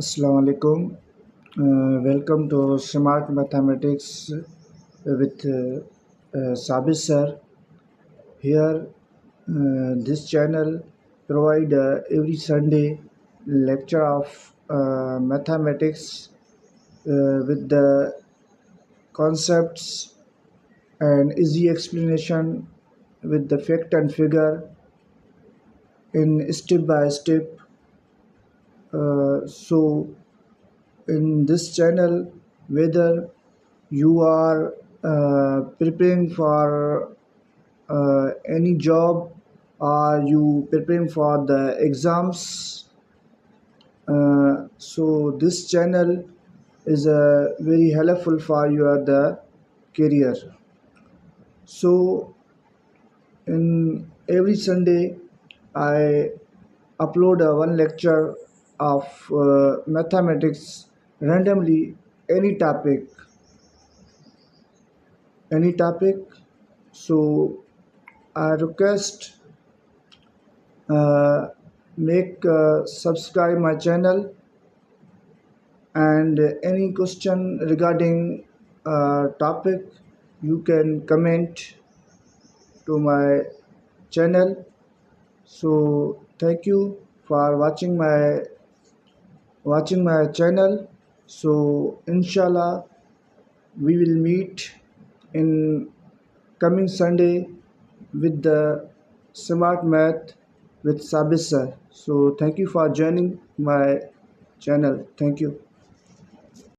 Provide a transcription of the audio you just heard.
Assalamu alaikum. Welcome to Smart Mathematics with Sabir Sir. Here, this channel provide every Sunday lecture of mathematics with the concepts and easy explanation with the fact and figure in step by step. So in this channel, whether you are preparing for any job or you preparing for the exams, so this channel is very helpful for your the career. So in every Sunday I upload one lecture of mathematics randomly, any topic any topic. So I request uh, make subscribe my channel, and any question regarding topic you can comment to my channel. So thank you for watching my channel. So inshallah we will meet in coming Sunday with the smart math with Sabir Sir. So thank you for joining my channel. Thank you.